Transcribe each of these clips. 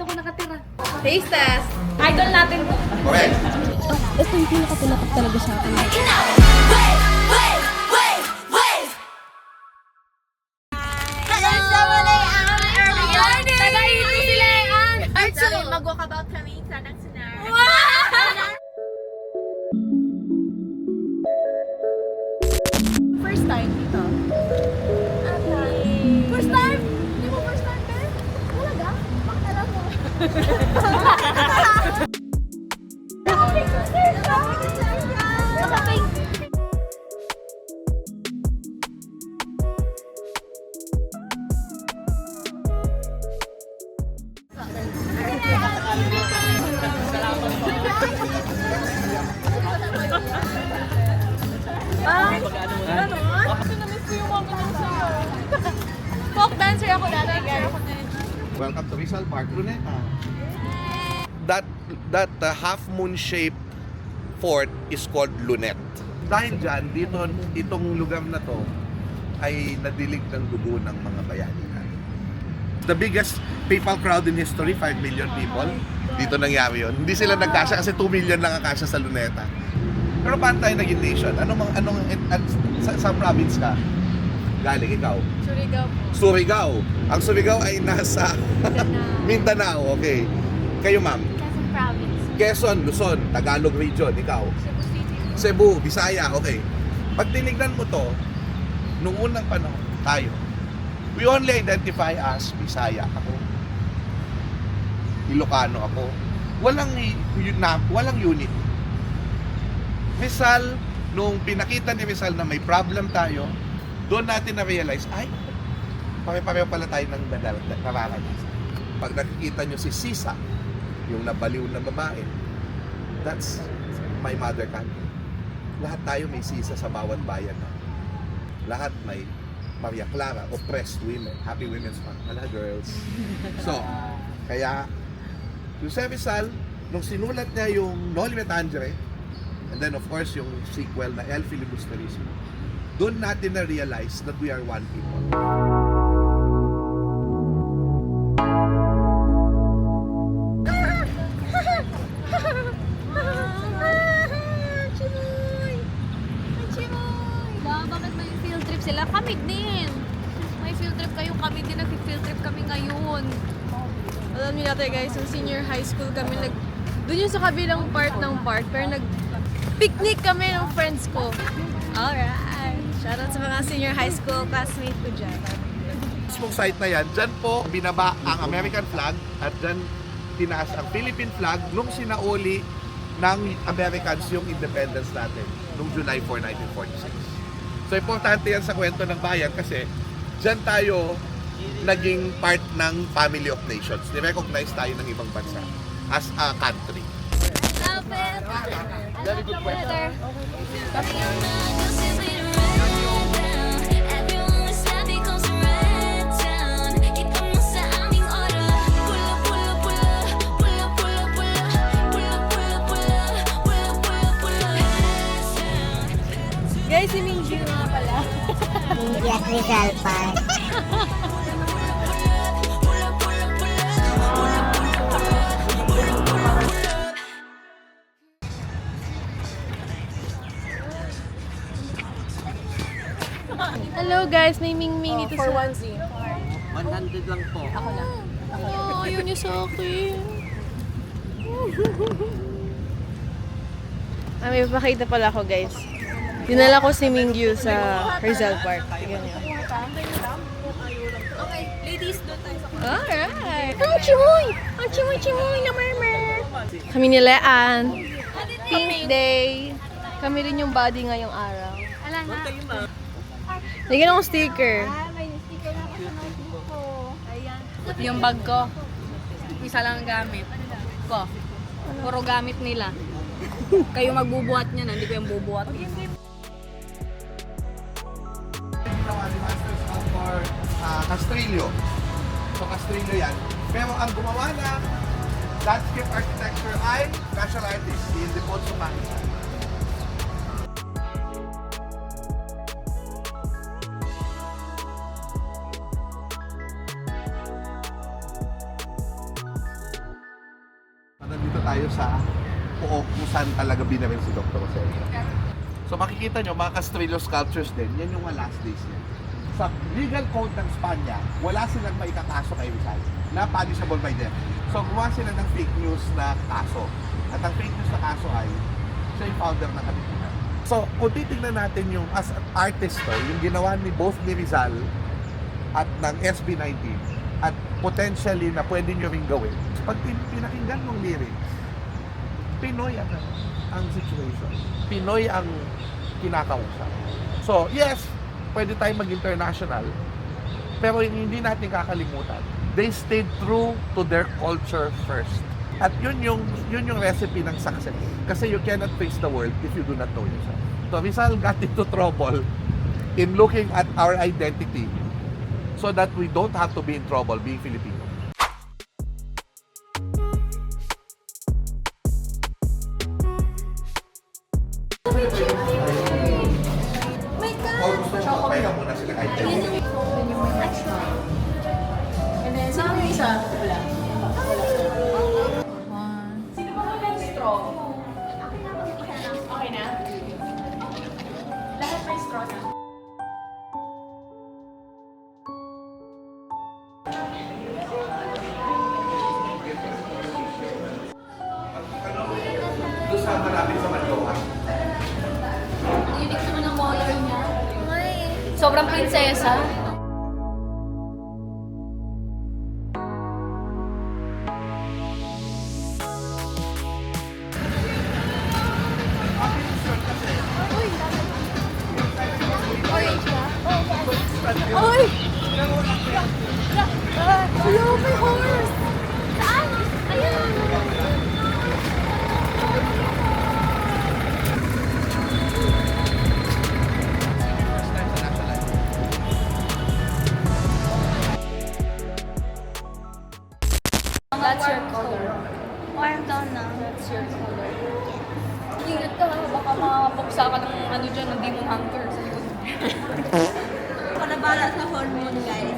dito ako nakatira. Taste test. Idol natin to. Okay. Ito yung pinakapinapak talaga sa akin. Mag-walkabout kami sa Nagsunar. First time dito. First time? Hindi mo first time, Ben? Talaga? Bakit alam mo? Folk dancer ako dati, guys. Welcome to Rizal Park, Luneta. That half moon shaped fort is called Lunet. Dahil dyan, dito, itong lugar na to ay nadilig ng dugo ng mga bayani. The biggest PayPal crowd in history, 5 million people. Dito nangyari yun. Hindi sila nagkasya kasi 2 million lang ang kasya sa Luneta. Pero paano tayo naging nation? Sa province ka? Galing ikaw? Surigao po. Surigao. Ang Surigao ay nasa Mindanao. Okay. Kayo, ma'am? Quezon Province. Quezon, Luzon, Tagalog region. Ikaw? Cebu City. Cebu, Bisaya. Okay. Pag tinignan mo to, nung unang panahon, tayo, we only identify as Bisaya ako. Ilocano ako. Walang unit. Rizal, nung pinakita ni Rizal na may problem tayo, doon natin na-realize, ay, pare-pareho pala tayo ng nararanasan. Pag nakikita nyo si Sisa, yung nabaliw na babae, that's my mother country. Lahat tayo may Sisa sa bawat bayan na. Lahat may Maria Clara, oppressed women. Happy Women's Month. Hala, girls. So, kaya, yung si Rizal, nung sinulat niya yung Noli Me Tangere, and then of course yung sequel na El Filibusterismo, doon natin na-realize that we are one people. Bakit may field trip sila? Kami din. May field trip kayo, kami din. Nag-field trip kami ngayon. Alam niyo natin guys, yung senior high school kami doon yung sa kabilang part ng park, pero picnic kami ng friends ko. Alright. Shoutout sa mga senior high school classmates ko dyan. Mismong site na yan, dyan po binaba ang American flag at dyan tinaas ang Philippine flag nung sinauli ng Americans yung independence natin nung July 4, 1946. So importante yan sa kwento ng bayan kasi dyan tayo naging part ng Family of Nations. Ni-recognize tayo ng ibang bansa as a country. Very good question. Guys, si Mingju nga pala. Mingju at Rizal Park. Hello guys, may Mingming dito For sa... 1Z. 100 lang po. Ako na. Oh, yun yung sa akin. May papakita pala ako guys. Dinala ko si Mingyu sa Rizal Park. Tignan niyo. Okay, ladies, doon tayo sa Alright! Ang chimoy! Ang chimoy na murmur! Kami ni Leanne. Pink Day. Kami rin yung body ngayong araw. Ala na. Lagyan akong sticker. May sticker na ako sa notebook ko. Ayan. yung bag ko. Isa lang ang gamit. Ko. Puro gamit nila. Kayo magbubuhat niya na, hindi ko yung bubuhat. For Castrillo. So Castrillo yan. Pero ang gumawa na landscape architecture ay national artist, si Ildefonso Manisa. tayo sa kung saan talaga binaril si Dr. Jose. So makikita nyo, mga Castrillo sculptures din, yan yung mga last days niya. Sa legal code ng Spanya, wala silang maikakaso kay Rizal na punishable by death. So gumawa sila ng fake news na kaso. At ang fake news na kaso ay siya yung founder ng Katipunan. So kung titignan natin yung as an artist to, yung ginawa ni both ni Rizal at ng SB19 at potentially na pwede nyo rin gawin. Pag pinakinggan mong lyrics, Pinoy ang situation. Pinoy ang kinakausap. So yes, pwede tayong mag-international, pero hindi natin kakalimutan. They stayed true to their culture first. At yun yung recipe ng success. Kasi you cannot face the world if you do not know yourself. So Rizal got into trouble in looking at our identity so that we don't have to be in trouble being Filipino. Pahinga muna sila kahit And then, sino yung isa? Wala. Sino ba may straw? Okay na? Lahat may straw na. doon sa malapit sa Manloa. Unique naman ang color niya. Sobrang prinsesa. Oy! Hello, may horse! Saan? Ayun. That's your color. Warm down na. That's your color. Ingat ka, baka mapuksa ka ng ano dyan, ng demon hunter sa likod. Panabala sa hormone, guys.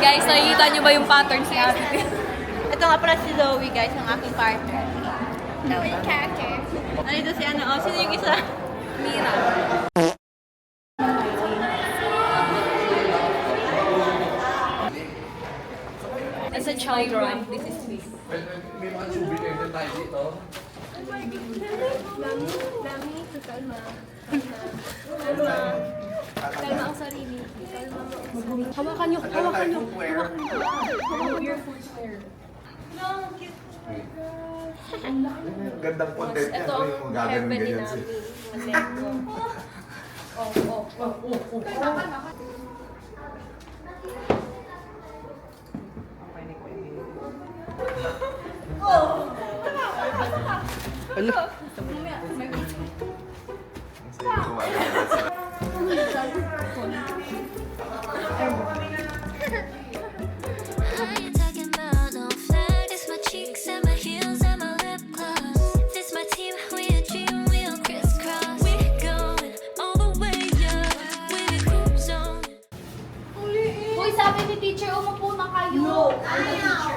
Guys, nakikita nyo ba yung pattern si Ate? Ito nga pala si Zoe, guys, ang aking partner. May character. Nandito si ano, oh, sino yung isa? Mira. As a child, this is me. May mga souvenir din tayo dito. Kalma ang sarili. Hawakan nyo. Hawakan nyo. Your footwear. Gandang content yan. Ito Yung ang gagawin heaven ni ganyan Nami. siya. I ain't talking about no flag. It's my cheeks and my heels and my lip gloss. This my team, we a dream, we'll crisscross. We going all the way up with a cruise zone. Uy, sabi ni teacher, umupo na kayo. No,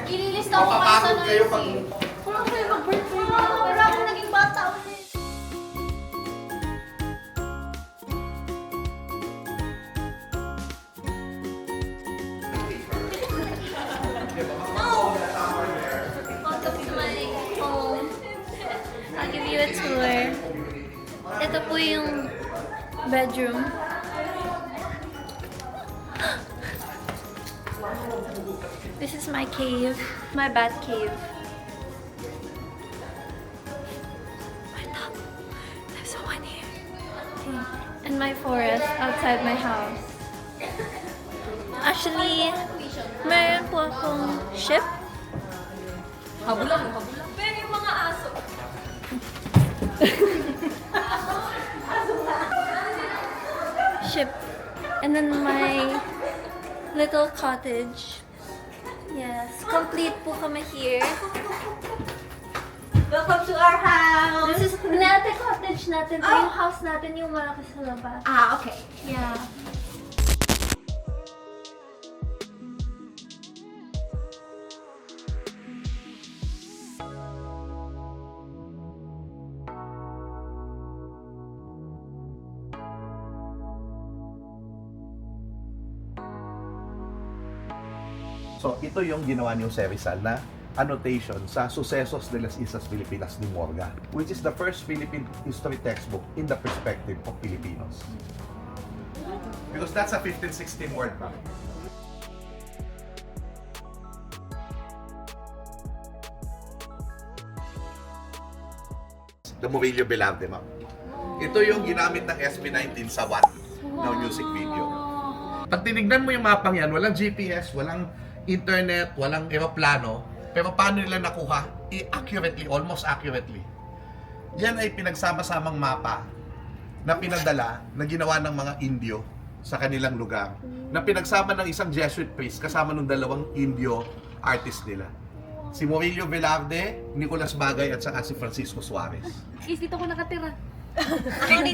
ililista ko kayo sa Mapapagod kayo pag... noisy. Wala kayo mag-birthday. Wala akong naging bata ulit. Welcome to my home. I'll give you a tour. Ito po yung bedroom. This is my cave, my bat cave. My top. There's one here. And my forest outside my house. Actually, meron po akong ship. Habulang, habulang. Pero yung mga aso. Ship. And then my little cottage. Yes, complete po kami here. Welcome to our house. This is natin cottage natin. Oh. Yung house natin yung malaki sa labas. Ah, okay. Yeah. So, ito yung ginawa niyo sa Rizal na annotation sa Sucesos de las Islas Filipinas ni Morga, which is the first Philippine history textbook in the perspective of Filipinos. Because that's a 1516 word map. The Murillo Velarde map. Ito yung ginamit ng SB19 sa What na music video. Pag tinignan mo yung mapang yan, walang GPS, walang internet, walang eroplano, pero paano nila nakuha? Accurately, almost accurately. Yan ay pinagsama-samang mapa na pinadala, na ginawa ng mga Indio sa kanilang lugar, na pinagsama ng isang Jesuit priest kasama ng dalawang Indio artist nila. Si Murillo Velarde, Nicolas Bagay at saka si Francisco Suarez. Is, dito ko nakatira.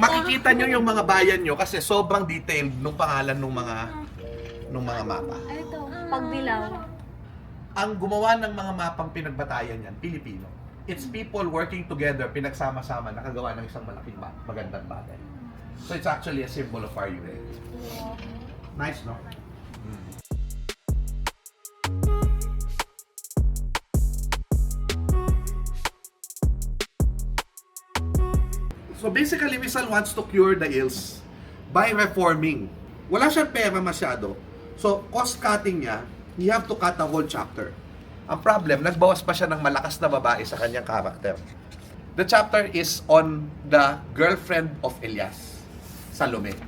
Makikita nyo yung mga bayan nyo kasi sobrang detailed nung pangalan ng mga mapa. Ano ito? Pagbilaw. Ang gumawa ng mga mapang pinagbatayan yan, Pilipino. It's people working together, pinagsama-sama, nakagawa ng isang malaking magandang bagay. So it's actually a symbol of our unity. Nice, no? So basically, Rizal wants to cure the ills by reforming. Wala siyang pera masyado. So, cost-cutting niya, you have to cut a whole chapter. Ang problem, nagbawas pa siya ng malakas na babae sa kanyang character. The chapter is on the girlfriend of Elias, Salome.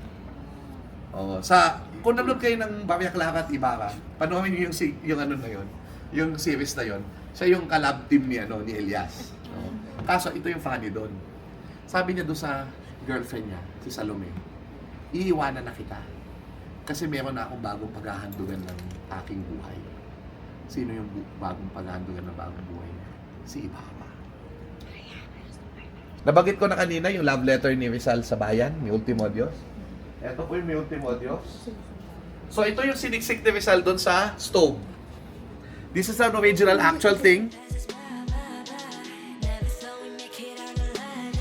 Oh, kung nanonood kayo ng Barya Clara at Ibarra, panoorin niyo yung ano na yun, yung series na yun, siya yung collab team ni Elias. Oh. Kaso, ito yung funny doon. Sabi niya doon sa girlfriend niya, si Salome, iiwanan na kita. Kasi meron na akong bagong paghahandugan ng aking buhay. Sino yung bagong paghahandugan ng bagong buhay niya? Si Ibarra. Nabanggit ko na kanina yung love letter ni Rizal sa bayan, ni Ultimo Dios. Ito po yung mi Ultimo Dios. So ito yung siniksik ni Rizal doon sa stove. This is an original actual thing. Never thought we'd make it out alive.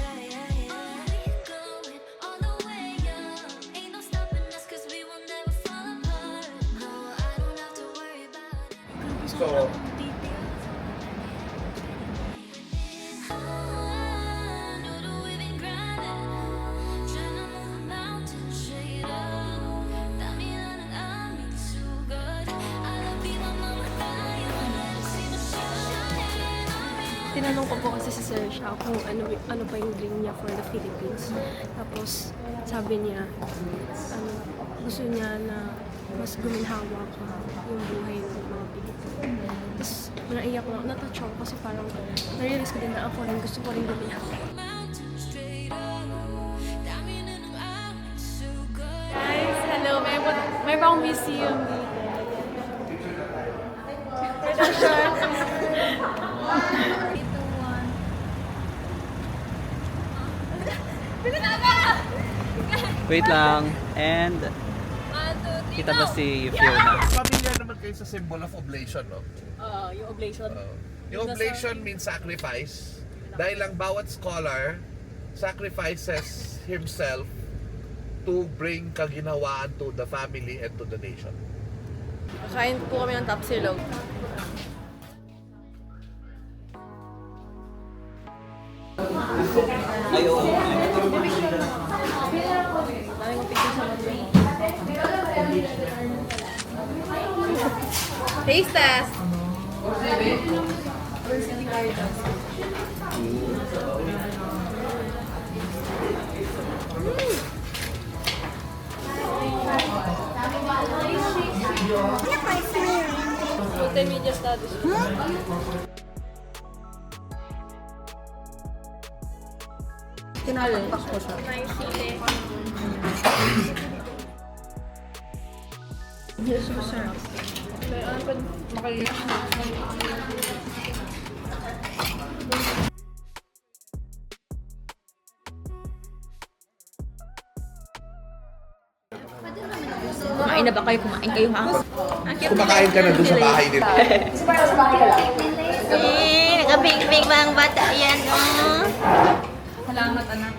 Going all the way up. Ain't no stopping us 'cause we will never fall apart. No, I don't have to worry about it. So, Know that we've been grinding, trying to move a mountain straight up. Dami na ng so good. I love you, my mama, tayo. Never seen the sunshine. Tinanong ko po kasi si Sir siya kung ano pa yung dream niya for the Philippines. Tapos sabi niya, gusto niya na mas guminhawa pa yung buhay ng mga Pilipino. Tapos naiyak na, natouch ako kasi parang na-realize ko din na ako rin gusto ko rin guminhawa. Mountain straight up. Dami na ng so good. Guys, hello! May pang museum dito. Wait lang. And kita ba si Fiona? familiar naman kayo sa symbol of oblation, no? Yung oblation. Yung oblation means sacrifice. Dahil ang bawat scholar sacrifices himself to bring kaginhawaan to the family and to the nation. Kain po kami ng tapsilog. Taste test! Multimedia studies. Kinalagpak ko siya. Yes, masarap. Kaya ano pa makaliyak na. Kumain na ba kayo? Kumain kayo ha? Kumakain ka na doon sa bahay nila. Naka-big-big ba ang bata yan? Salamat anak.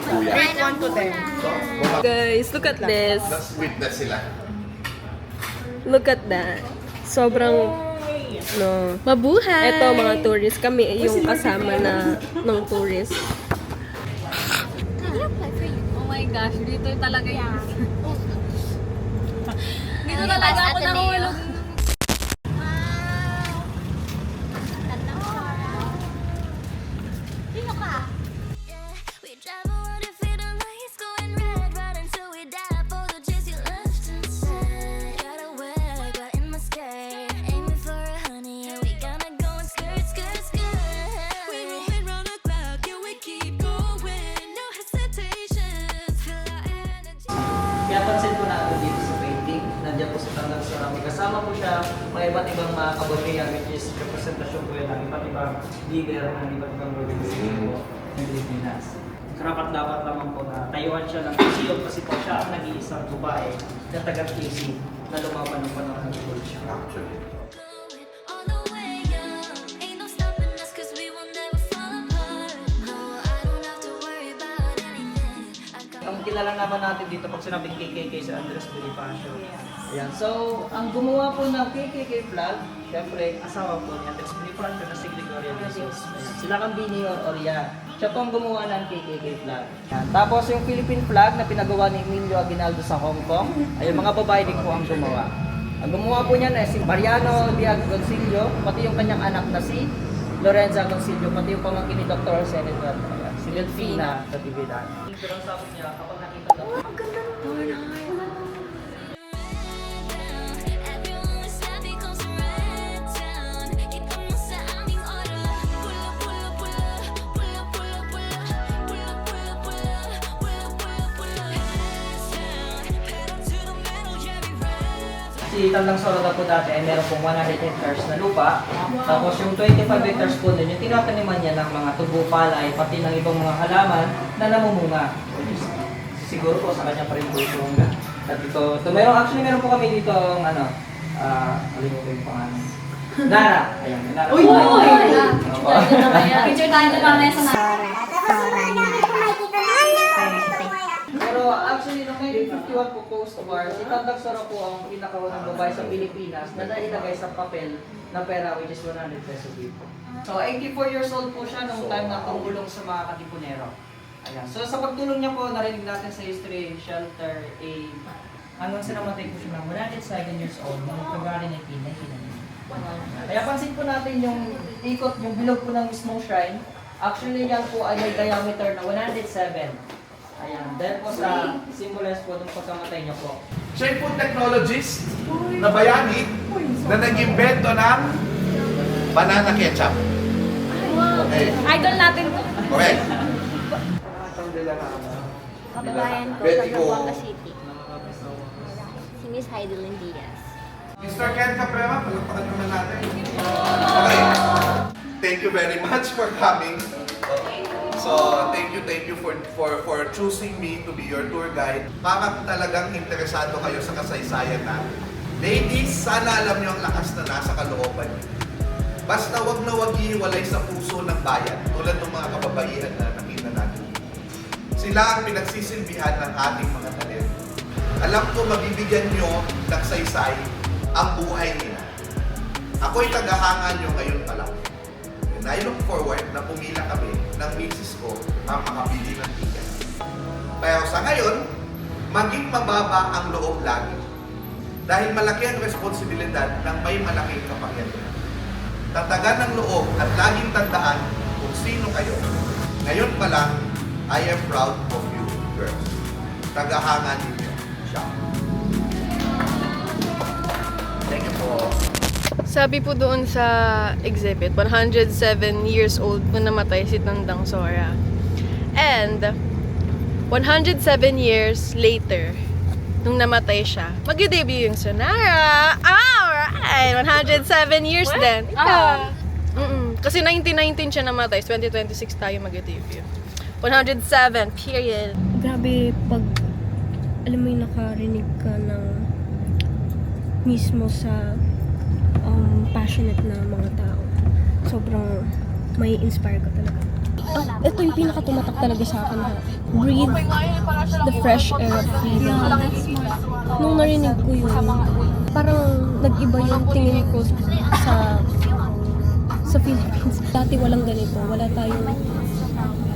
Kuya. 1 to 10. Guys, look at this. Let's witness sila. Look at that. Sobrang, no. Mabuhay! Ito, mga tourist. Kami yung kasama na ng tourist. Oh my gosh, dito talaga yung... Dito talaga ako nahulog. We drive around and feel the lights going red right until we die for the chase you left inside. Got a wet got in my skirt, aiming for a honey, yeah, we gonna go and skirt, skirt, skirt. We moving round the clock, yeah, we keep going, no hesitation, feel our energy. Kaya pansin ko na ako dito sa painting, nandiyan po sa Tandag Sorami. Kasama po siya mga iba't ibang mga kababayan, which is representasyon po yan ng iba't ibang leader ng iba't ibang organization po ng Pilipinas. Karapat dapat naman po na tayuan siya ng museum kasi po siya ang nag-iisang babae na taga-QC na lumaban ng panahon ng revolution. Actually. Going all the way up, ain't no stopping us 'cause we will never fall apart. No, I don't have to worry about anything. I got Ang kilala naman natin dito pag sinabing KKK si Andres Bonifacio. Ayan. So, ang gumawa po ng KKK flag, syempre, asawa po ni Andres Bonifacio na si Gregorio de Sos. Sila kang Bini or Oria. Siya po ang gumawa ng KKK flag. Ayan. Tapos yung Philippine flag na pinagawa ni Emilio Aguinaldo sa Hong Kong, ay yung mga babae din po ang gumawa. Ang gumawa po niyan ay si Mariano Diaz Goncillo, pati yung kanyang anak na si Lorenza Goncillo, pati yung pamangkin ni Dr. Senator. Ayan. Si Delfina Natividad. Pero ang sabi niya, kapag nakita daw, everyone was happy 'cause we're right down. Kita mo sa aming aura. Pull up, pull up, pull up. Pull up, pull up, pull up. Pull up, pull up, pull up. Pull up, pull up, pull up. Hands down. Pedal to the metal, yeah, we ride. si Tandang Soroda po dati ay meron pong 100 hectares na lupa. Tapos yung 25 hectares po nun, yung tinataniman niya ng mga tubo palay, pati ng ibang mga halaman na namumunga. Siguro po sa kanya pa rin po ito. At ito, meron po kami dito ang ano, kalimutan yung pangalan. Nara! Ayan, Nara. Uy! Picture tayo na mamaya sa Pero actually, noong 1951 po post-war, si Tandang Soro po ang pinakaunang babae sa Pilipinas na nailagay sa papel na pera which is 100 peso dito. So 84 years old po siya nung time na tumulong sa mga katipunero. Ayan. So sa pagtulong niya po, narinig natin sa history, shelter, aid, hanggang sa namatay po siya ng 107 years old noong February 1999. Kaya pansin po natin yung ikot, yung bilog po ng mismong shrine. Actually yan po ay may diameter na 107. Ayan, dahil po sa symbolize po ng pagkamatay niya po. Siya yung food technologist na bayani na nag-invento ng banana ketchup. Okay. Idol natin to. Okay. Kababayan ko, Betty taga ko. Buanga City. Si Miss Heidelin Diaz. Mr. Ken Caprema, palakpakan naman natin. Okay. Thank you very much for coming. So, thank you for choosing me to be your tour guide. Baka talagang interesado kayo sa kasaysayan natin. Ladies, sana alam niyo ang lakas na nasa kalooban niyo. Basta wag na wag ihiwalay sa puso ng bayan, tulad ng mga kababaihan na nakita natin. Sila ang pinagsisilbihan ng ating mga talento. Alam ko mabibigyan niyo ng saysay ang buhay nila. Ako'y tagahanga niyo ngayon pa lang. And I look forward na pumila kami ng misis ko ang makabili ng ticket. Pero sa ngayon, maging mababa ang loob lagi. Dahil malaki ang responsibilidad ng may malaking kapangyarihan. Tatagan ng loob at laging tandaan kung sino kayo. Ngayon pa lang, I am proud of you, girls. Tagahanga ninyo siya. Thank you po. Sabi po doon sa exhibit, 107 years old po namatay si Tandang Sora. And 107 years later, nung namatay siya, mag-debut yung Sonara. Alright! 107 years din. Yeah. Kasi 1919 siya namatay, 2026 tayo mag-debut. 107, period. Grabe pag alam mo yung nakarinig ka ng mismo sa passionate na mga tao. Sobrang may inspire ka talaga. Ito yung pinaka-tumatak talaga sa akin. Breathe the fresh air of freedom. Nung narinig ko yun, parang nag-iba yung tingin ko sa Philippines. Dati walang ganito. Wala tayong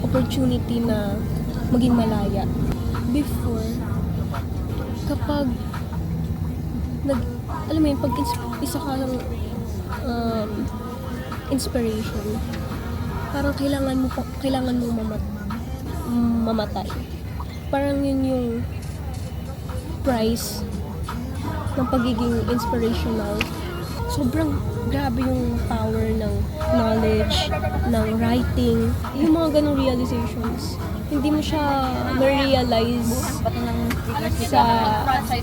opportunity na maging malaya. Before, kapag alam mo yun, pag isa ka ng inspiration, parang kailangan mo mamatay. Parang yun yung price ng pagiging inspirational. Sobrang grabe yung power ng knowledge, ng writing, yung mga ganong realizations. Hindi mo siya ma-realize sa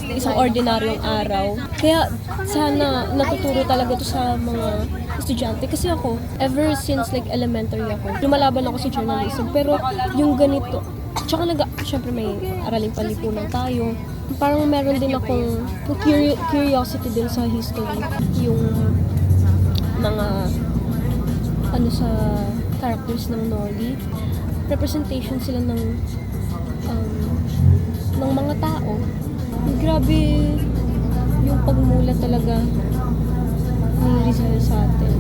isang ordinaryong araw. Kaya sana natuturo talaga to sa mga estudyante. Kasi ako, ever since like elementary ako, lumalaban ako sa journalism. Pero yung ganito, tsaka syempre may araling panlipunan tayo. Parang meron din akong curiosity din sa history. Yung mga sa characters ng Noli, representation sila ng mga tao. Grabe yung pagmula talaga ni Rizal sa atin.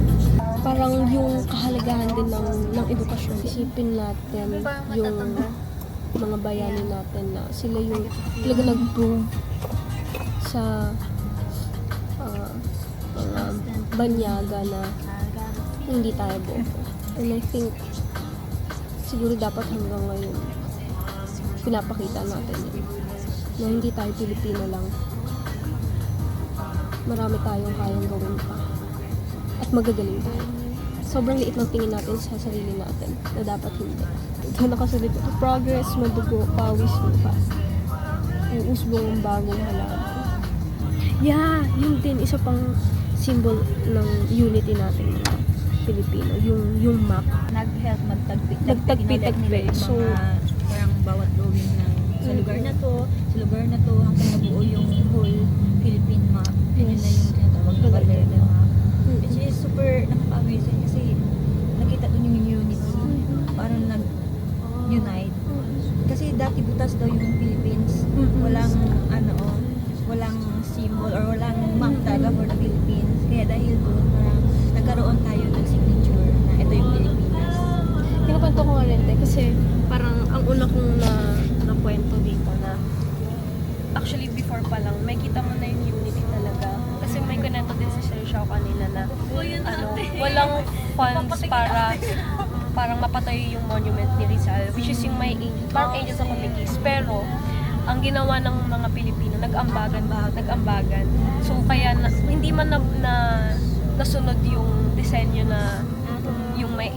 Parang yung kahalagahan din ng edukasyon. Isipin natin yung mga bayani natin na sila yung talaga nag-prove sa mga banyaga na hindi tayo bobo. And I think siguro dapat hanggang ngayon pinapakita natin yun, na hindi tayo Pilipino lang. Marami tayong kayang gawin pa at magagaling tayo. Sobrang liit ng tingin natin sa sarili natin na dapat hindi. Ito nakasalit ito. Progress, madugo, pawis, lupa. Uusbong ang bagong halaman. Yeah, yun din. Isa pang symbol ng unity natin mga Pilipino. Yung map. Nag-help Magtagpi-tagpi. So, parang bawat drawing ng sa lugar na to hanggang nabuo yung whole Philippine map. Yun na yung tinatawag na Valverde map. Which is super nakaka-amazing kasi nakita dun yung unity. Parang nag-unite. Kasi dati butas daw yung Philippines. Walang symbol or walang map talaga for the Philippines. Kaya dahil doon parang nagkaroon tayo ng signature na ito yung Pilipinas. Pinakwento ko nga rin kasi parang ang una kong nakwento dito na actually before pa lang may kita mo na yung unity talaga. Kasi may kunento din si Sir Xiao kanina na walang funds para parang mapatay yung monument ni Rizal, which is yung may parang Angels of Committees. Pero ang ginawa ng mga Pilipino, nag-ambagan. So kaya hindi man nasunod yung disenyo na yung may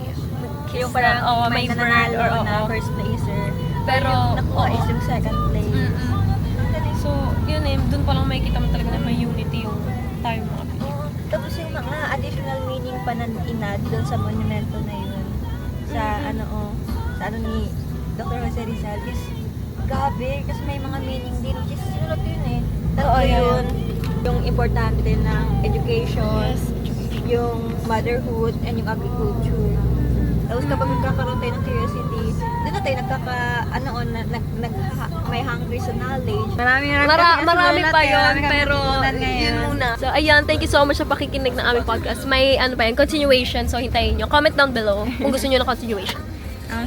Yung parang may bird or na first placer. Pero Nakuha is yung second place. So, yun dun pa lang makikita mo talaga na may unity yung tayo mga Pilipino. Tapos yung mga additional meaning pa na inad doon sa monumento na yun. Sa sa ni Dr. Jose Rizal is gabi kasi may mga meaning din which is sinulat yun Tatlo yun. Yung importante din ng education, yung motherhood, and yung agriculture. Tapos kapag nagkakaroon tayo ng curiosity, doon na tayo may hungry sa knowledge. Marami pa yun, pero yun muna. So, ayan, thank you so much sa pakikinig ng aming podcast. May continuation, so hintayin nyo. Comment down below kung gusto nyo ng continuation.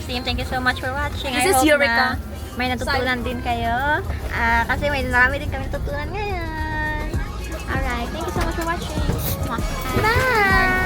Team, thank you so much for watching. This is Eureka. May natutunan din kayo. Kasi marami din kami natutunan ngayon. Alright, thank you so much for watching. Bye!